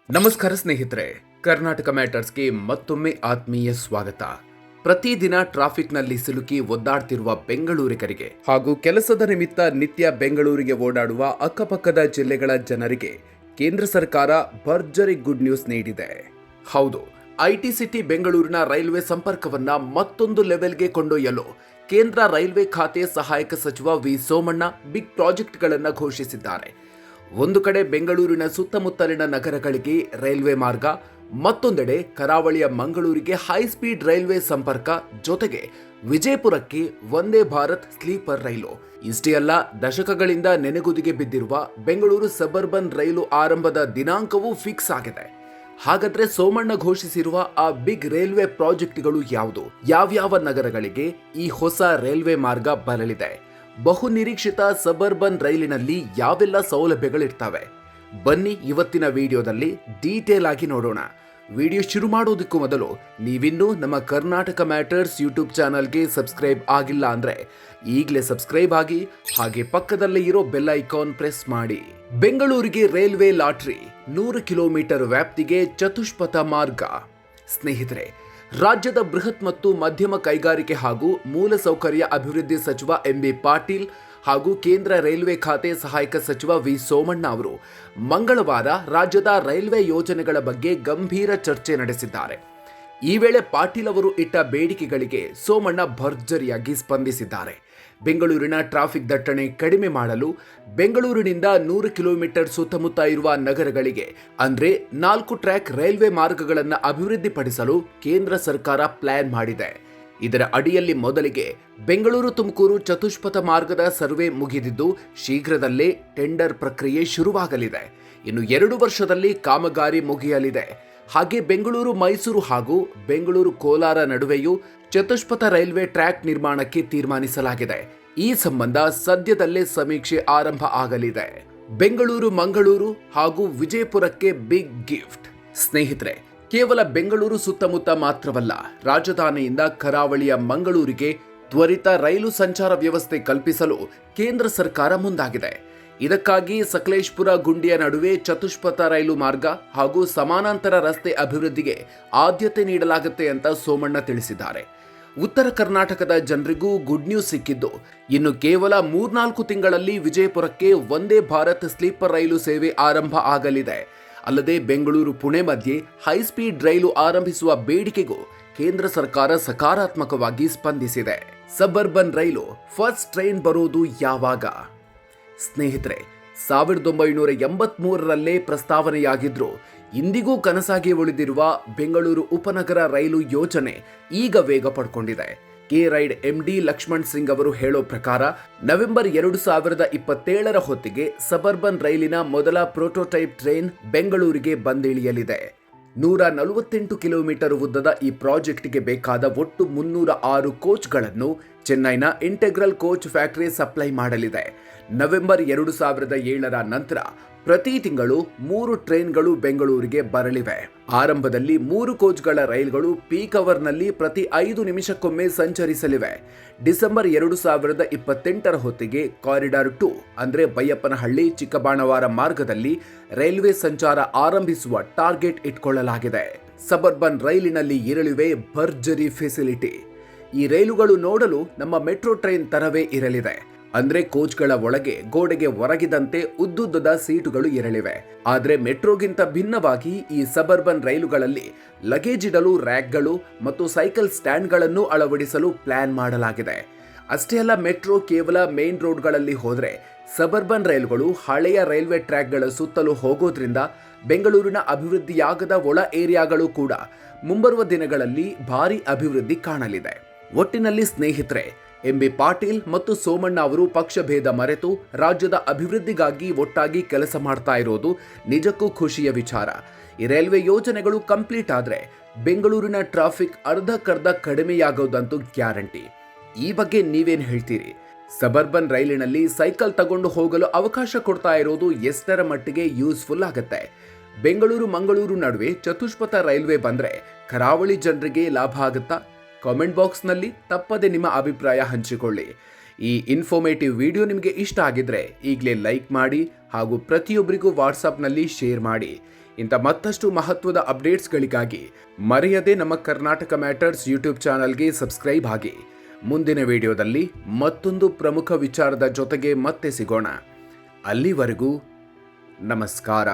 ನಮಸ್ಕಾರ ಸ್ನೇಹಿತರೆ, ಕರ್ನಾಟಕ ಮ್ಯಾಟರ್ಸ್ಗೆ ಮತ್ತೊಮ್ಮೆ ಆತ್ಮೀಯ ಸ್ವಾಗತ. ಪ್ರತಿದಿನ ಟ್ರಾಫಿಕ್ನಲ್ಲಿ ಸಿಲುಕಿ ಒದ್ದಾಡ್ತಿರುವ ಬೆಂಗಳೂರಿಗರಿಗೆ ಹಾಗೂ ಕೆಲಸದ ನಿಮಿತ್ತ ನಿತ್ಯ ಬೆಂಗಳೂರಿಗೆ ಓಡಾಡುವ ಅಕ್ಕಪಕ್ಕದ ಜಿಲ್ಲೆಗಳ ಜನರಿಗೆ ಕೇಂದ್ರ ಸರ್ಕಾರ ಭರ್ಜರಿ ಗುಡ್ ನ್ಯೂಸ್ ನೀಡಿದೆ. ಹೌದು, ಐಟಿ ಸಿಟಿ ಬೆಂಗಳೂರಿನ ರೈಲ್ವೆ ಸಂಪರ್ಕವನ್ನ ಮತ್ತೊಂದು ಲೆವೆಲ್ಗೆ ಕೊಂಡೊಯ್ಯಲು ಕೇಂದ್ರ ರೈಲ್ವೆ ಖಾತೆ ಸಹಾಯಕ ಸಚಿವ ವಿ ಸೋಮಣ್ಣ ಬಿಗ್ ಪ್ರಾಜೆಕ್ಟ್ಗಳನ್ನು ಘೋಷಿಸಿದ್ದಾರೆ. ಒಂದು ಕಡೆ ಬೆಂಗಳೂರಿನ ಸುತ್ತಮುತ್ತಲಿನ ನಗರಗಳಿಗೆ ರೈಲ್ವೆ ಮಾರ್ಗ, ಮತ್ತೊಂದೆಡೆ ಕರಾವಳಿಯ ಮಂಗಳೂರಿಗೆ ಹೈ ಸ್ಪೀಡ್ ರೈಲ್ವೆ ಸಂಪರ್ಕ, ಜೊತೆಗೆ ವಿಜಯಪುರಕ್ಕೆ ವಂದೇ ಭಾರತ್ ಸ್ಲೀಪರ್ ರೈಲು. ಇಷ್ಟೇ ಅಲ್ಲ, ದಶಕಗಳಿಂದ ನೆನೆಗುದಿಗೆ ಬಿದ್ದಿರುವ ಬೆಂಗಳೂರು ಸಬರ್ಬನ್ ರೈಲು ಆರಂಭದ ದಿನಾಂಕವೂ ಫಿಕ್ಸ್ ಆಗಿದೆ. ಹಾಗಾದ್ರೆ ಸೋಮಣ್ಣ ಘೋಷಿಸಿರುವ ಆ ಬಿಗ್ ರೈಲ್ವೆ ಪ್ರಾಜೆಕ್ಟ್ಗಳು ಯಾವುದು? ಯಾವ್ಯಾವ ನಗರಗಳಿಗೆ ಈ ಹೊಸ ರೈಲ್ವೆ ಮಾರ್ಗ ಬರಲಿದೆ? ಬಹು ನಿರೀಕ್ಷಿತ ಸಬರ್ಬನ್ ರೈಲಿನಲ್ಲಿ ಯಾವೆಲ್ಲ ಸೌಲಭ್ಯಗಳಿರ್ತವೆ? ಬನ್ನಿ ಇವತ್ತಿನ ವಿಡಿಯೋದಲ್ಲಿ ಡೀಟೇಲ್ ಆಗಿ ನೋಡೋಣ. ವಿಡಿಯೋ ಶುರು ಮಾಡೋದಕ್ಕೂ ಮೊದಲು ನೀವಿನ್ನೂ ನಮ್ಮ ಕರ್ನಾಟಕ ಮ್ಯಾಟರ್ಸ್ ಯೂಟ್ಯೂಬ್ ಚಾನಲ್ಗೆ ಸಬ್ಸ್ಕ್ರೈಬ್ ಆಗಿಲ್ಲ ಅಂದ್ರೆ ಈಗಲೇ ಸಬ್ಸ್ಕ್ರೈಬ್ ಆಗಿ, ಹಾಗೆ ಪಕ್ಕದಲ್ಲೇ ಇರೋ ಬೆಲ್ ಐಕಾನ್ ಪ್ರೆಸ್ ಮಾಡಿ. ಬೆಂಗಳೂರಿಗೆ ರೈಲ್ವೆ ಲಾಟ್ರಿ, 100 ಕಿಲೋಮೀಟರ್ ವ್ಯಾಪ್ತಿಗೆ ಚತುಷ್ಪಥ ಮಾರ್ಗ. ಸ್ನೇಹಿತರೆ, ರಾಜ್ಯದ ಬೃಹತ್ ಮತ್ತು ಮಧ್ಯಮ ಕೈಗಾರಿಕೆ ಹಾಗೂ ಮೂಲಸೌಕರ್ಯ ಅಭಿವೃದ್ಧಿ ಸಚಿವ ಎಂಬಿ ಪಾಟೀಲ್ ಹಾಗೂ ಕೇಂದ್ರ ರೈಲ್ವೆ ಖಾತೆ ಸಹಾಯಕ ಸಚಿವ ವಿ ಸೋಮಣ್ಣ ಅವರು ಮಂಗಳವಾರ ರಾಜ್ಯದ ರೈಲ್ವೆ ಯೋಜನೆಗಳ ಬಗ್ಗೆ ಗಂಭೀರ ಚರ್ಚೆ ನಡೆಸಿದ್ದಾರೆ. ಈ ವೇಳೆ ಪಾಟೀಲ್ ಅವರು ಇಟ್ಟ ಬೇಡಿಕೆಗಳಿಗೆ ಸೋಮಣ್ಣ ಭರ್ಜರಿಯಾಗಿ ಸ್ಪಂದಿಸಿದ್ದಾರೆ. ಬೆಂಗಳೂರಿನ ಟ್ರಾಫಿಕ್ ದಟ್ಟಣೆ ಕಡಿಮೆ ಮಾಡಲು ಬೆಂಗಳೂರಿನಿಂದ 100 ಕಿಲೋಮೀಟರ್ ಸುತ್ತಮುತ್ತ ಇರುವ ನಗರಗಳಿಗೆ ಅಂದ್ರೆ 4 ಟ್ರ್ಯಾಕ್ ರೈಲ್ವೆ ಮಾರ್ಗಗಳನ್ನು ಅಭಿವೃದ್ಧಿಪಡಿಸಲು ಕೇಂದ್ರ ಸರ್ಕಾರ ಪ್ಲಾನ್ ಮಾಡಿದೆ. ಇದರ ಅಡಿಯಲ್ಲಿ ಮೊದಲಿಗೆ ಬೆಂಗಳೂರು ತುಮಕೂರು ಚತುಷ್ಪಥ ಮಾರ್ಗದ ಸರ್ವೆ ಮುಗಿದಿದ್ದು ಶೀಘ್ರದಲ್ಲೇ ಟೆಂಡರ್ ಪ್ರಕ್ರಿಯೆ ಶುರುವಾಗಲಿದೆ. ಇನ್ನು 2 ವರ್ಷದಲ್ಲಿ ಕಾಮಗಾರಿ ಮುಗಿಯಲಿದೆ. ಹಾಗೆ ಬೆಂಗಳೂರು ಮೈಸೂರು ಹಾಗೂ ಬೆಂಗಳೂರು ಕೋಲಾರ ನಡುವೆಯೂ ಚತುಷ್ಪಥ ರೈಲ್ವೆ ಟ್ರ್ಯಾಕ್ ನಿರ್ಮಾಣಕ್ಕೆ ತೀರ್ಮಾನಿಸಲಾಗಿದೆ. ಈ ಸಂಬಂಧ ಸದ್ಯದಲ್ಲೇ ಸಮೀಕ್ಷೆ ಆರಂಭ ಆಗಲಿದೆ. ಬೆಂಗಳೂರು ಮಂಗಳೂರು ಹಾಗೂ ವಿಜಯಪುರಕ್ಕೆ ಬಿಗ್ ಗಿಫ್ಟ್. ಸ್ನೇಹಿತರೆ, ಕೇವಲ ಬೆಂಗಳೂರು ಸುತ್ತಮುತ್ತ ಮಾತ್ರವಲ್ಲ, ರಾಜಧಾನಿಯಿಂದ ಕರಾವಳಿಯ ಮಂಗಳೂರಿಗೆ ತ್ವರಿತ ರೈಲು ಸಂಚಾರ ವ್ಯವಸ್ಥೆ ಕಲ್ಪಿಸಲು ಕೇಂದ್ರ ಸರ್ಕಾರ ಮುಂದಾಗಿದೆ. ಇದಕ್ಕಾಗಿ ಸಕಲೇಶಪುರ ಗುಂಡಿಯ ನಡುವೆ ಚತುಷ್ಪಥ ರೈಲು ಮಾರ್ಗ ಹಾಗೂ ಸಮಾನಾಂತರ ರಸ್ತೆ ಅಭಿವೃದ್ಧಿಗೆ ಆದ್ಯತೆ ನೀಡಲಾಗುತ್ತೆ ಅಂತ ಸೋಮಣ್ಣ ತಿಳಿಸಿದ್ದಾರೆ. ಉತ್ತರ ಕರ್ನಾಟಕದ ಜನರಿಗೂ ಗುಡ್ ನ್ಯೂಸ್ ಸಿಕ್ಕಿದ್ದು, ಇನ್ನು ಕೇವಲ 3-4 ತಿಂಗಳಲ್ಲಿ ವಿಜಯಪುರಕ್ಕೆ ವಂದೇ ಭಾರತ್ ಸ್ಲೀಪರ್ ರೈಲು ಸೇವೆ ಆರಂಭ ಆಗಲಿದೆ. ಅಲ್ಲದೆ ಬೆಂಗಳೂರು ಪುಣೆ ಮಧ್ಯೆ ಹೈಸ್ಪೀಡ್ ರೈಲು ಆರಂಭಿಸುವ ಬೇಡಿಕೆಗೂ ಕೇಂದ್ರ ಸರ್ಕಾರ ಸಕಾರಾತ್ಮಕವಾಗಿ ಸ್ಪಂದಿಸಿದೆ. ಸಬರ್ಬನ್ ರೈಲು ಫಸ್ಟ್ ಟ್ರೈನ್ ಬರೋದು ಯಾವಾಗ? ಸ್ನೇಹಿತರೆ, 1983ರಲ್ಲೇ ಪ್ರಸ್ತಾವನೆಯಾಗಿದ್ರು ಇಂದಿಗೂ ಕನಸಾಗಿ ಉಳಿದಿರುವ ಬೆಂಗಳೂರು ಉಪನಗರ ರೈಲು ಯೋಜನೆ ಈಗ ವೇಗ ಪಡ್ಕೊಂಡಿದೆ. K ride MD Lakshman Singh ಅವರು ಹೇಳೋ ಪ್ರಕಾರ ನವೆಂಬರ್ 2027ರ ಹೊತ್ತಿಗೆ ಸಬರ್ಬನ್ ರೈಲಿನ ಮೊದಲ ಪ್ರೋಟೋಟೈಪ್ ಟ್ರೈನ್ ಬೆಂಗಳೂರಿಗೆ ಬಂದಿಳಿಯಲಿದೆ. 148 ಕಿಲೋಮೀಟರ್ ಉದ್ದದ ಈ ಪ್ರಾಜೆಕ್ಟ್ಗೆ ಬೇಕಾದ ಒಟ್ಟು 306 ಕೋಚ್ಗಳನ್ನು ಚೆನ್ನೈನ ಇಂಟೆಗ್ರಲ್ ಕೋಚ್ ಫ್ಯಾಕ್ಟರಿ ಸಪ್ಲೈ ಮಾಡಲಿದೆ. ನವೆಂಬರ್ 2007ರ ನಂತರ ಪ್ರತಿ ತಿಂಗಳು 3 ಟ್ರೈನ್ಗಳು ಬೆಂಗಳೂರಿಗೆ ಬರಲಿವೆ. ಆರಂಭದಲ್ಲಿ 3 ಕೋಚ್ಗಳ ರೈಲ್ಗಳು ಪೀಕ್ ಅವರ್ನಲ್ಲಿ ಪ್ರತಿ 5 ನಿಮಿಷಕ್ಕೊಮ್ಮೆ ಸಂಚರಿಸಲಿವೆ. ಡಿಸೆಂಬರ್ 2028ರ ಹೊತ್ತಿಗೆ ಕಾರಿಡಾರ್ 2 ಅಂದ್ರೆ ಬೈಯಪ್ಪನಹಳ್ಳಿ ಚಿಕ್ಕಬಾಣವಾರ ಮಾರ್ಗದಲ್ಲಿ ರೈಲ್ವೆ ಸಂಚಾರ ಆರಂಭಿಸುವ ಟಾರ್ಗೆಟ್ ಇಟ್ಕೊಳ್ಳಲಾಗಿದೆ. ಸಬರ್ಬನ್ ರೈಲಿನಲ್ಲಿ ಇರಲಿವೆ ಭರ್ಜರಿ ಫೆಸಿಲಿಟಿ. ಈ ರೈಲುಗಳು ನೋಡಲು ನಮ್ಮ ಮೆಟ್ರೋ ಟ್ರೈನ್ ತರವೇ ಇರಲಿದೆ. ಅಂದ್ರೆ ಕೋಚ್ಗಳ ಒಳಗೆ ಗೋಡೆಗೆ ಒರಗಿದಂತೆ ಉದ್ದುದ್ದದ ಸೀಟುಗಳು ಇರಲಿವೆ. ಆದ್ರೆ ಮೆಟ್ರೋಗಿಂತ ಭಿನ್ನವಾಗಿ ಈ ಸಬರ್ಬನ್ ರೈಲುಗಳಲ್ಲಿ ಲಗೇಜ್ ಇಡಲು ರ್ಯಾಕ್ಗಳು ಮತ್ತು ಸೈಕಲ್ ಸ್ಟ್ಯಾಂಡ್ಗಳನ್ನು ಅಳವಡಿಸಲು ಪ್ಲಾನ್ ಮಾಡಲಾಗಿದೆ. ಅಷ್ಟೇ ಅಲ್ಲ, ಮೆಟ್ರೋ ಕೇವಲ ಮೇನ್ ರೋಡ್ಗಳಲ್ಲಿ ಹೋದ್ರೆ ಸಬರ್ಬನ್ ರೈಲುಗಳು ಹಳೆಯ ರೈಲ್ವೆ ಟ್ರ್ಯಾಕ್ಗಳ ಸುತ್ತಲೂ ಹೋಗೋದ್ರಿಂದ ಬೆಂಗಳೂರಿನ ಅಭಿವೃದ್ಧಿಯಾಗದ ಒಳ ಏರಿಯಾಗಳು ಕೂಡ ಮುಂಬರುವ ದಿನಗಳಲ್ಲಿ ಭಾರಿ ಅಭಿವೃದ್ಧಿ ಕಾಣಲಿದೆ. ಒಟ್ಟಿನಲ್ಲಿ ಸ್ನೇಹಿತರೆ, ಎಂಬಿ ಪಾಟೀಲ್ ಮತ್ತು ಸೋಮಣ್ಣ ಅವರು ಪಕ್ಷಭೇದ ಮರೆತು ರಾಜ್ಯದ ಅಭಿವೃದ್ಧಿಗಾಗಿ ಒಟ್ಟಾಗಿ ಕೆಲಸ ಮಾಡ್ತಾ ಇರೋದು ನಿಜಕ್ಕೂ ಖುಷಿಯ ವಿಚಾರ. ಈ ರೈಲ್ವೆ ಯೋಜನೆಗಳು ಕಂಪ್ಲೀಟ್ ಆದ್ರೆ ಬೆಂಗಳೂರಿನ ಟ್ರಾಫಿಕ್ ಅರ್ಧಕ್ಕರ್ಧ ಕಡಿಮೆಯಾಗೋದಂತೂ ಗ್ಯಾರಂಟಿ. ಈ ಬಗ್ಗೆ ನೀವೇನ್ ಹೇಳ್ತೀರಿ? ಸಬರ್ಬನ್ ರೈಲಿನಲ್ಲಿ ಸೈಕಲ್ ತಗೊಂಡು ಹೋಗಲು ಅವಕಾಶ ಕೊಡ್ತಾ ಇರೋದು ಎಷ್ಟರ ಮಟ್ಟಿಗೆ ಯೂಸ್ಫುಲ್ ಆಗುತ್ತೆ? ಬೆಂಗಳೂರು ಮಂಗಳೂರು ನಡುವೆ ಚತುಷ್ಪಥ ರೈಲ್ವೆ ಬಂದ್ರೆ ಕರಾವಳಿ ಜನರಿಗೆ ಲಾಭ ಆಗುತ್ತಾ? ಕಾಮೆಂಟ್ ಬಾಕ್ಸ್ನಲ್ಲಿ ತಪ್ಪದೆ ನಿಮ್ಮ ಅಭಿಪ್ರಾಯ ಹಂಚಿಕೊಳ್ಳಿ. ಈ ಇನ್ಫಾರ್ಮೇಟಿವ್ ವಿಡಿಯೋ ನಿಮಗೆ ಇಷ್ಟ ಆಗಿದ್ರೆ ಈಗಲೇ ಲೈಕ್ ಮಾಡಿ ಹಾಗೂ ಪ್ರತಿಯೊಬ್ಬರಿಗೂ ವಾಟ್ಸಾಪ್ನಲ್ಲಿ ಶೇರ್ ಮಾಡಿ. ಇಂಥ ಮತ್ತಷ್ಟು ಮಹತ್ವದ ಅಪ್ಡೇಟ್ಸ್ಗಳಿಗಾಗಿ ಮರೆಯದೆ ನಮ್ಮ ಕರ್ನಾಟಕ ಮ್ಯಾಟರ್ಸ್ ಯೂಟ್ಯೂಬ್ ಚಾನಲ್ಗೆ ಸಬ್ಸ್ಕ್ರೈಬ್ ಆಗಿ. ಮುಂದಿನ ವಿಡಿಯೋದಲ್ಲಿ ಮತ್ತೊಂದು ಪ್ರಮುಖ ವಿಚಾರದ ಜೊತೆಗೆ ಮತ್ತೆ ಸಿಗೋಣ. ಅಲ್ಲಿವರೆಗೂ ನಮಸ್ಕಾರ.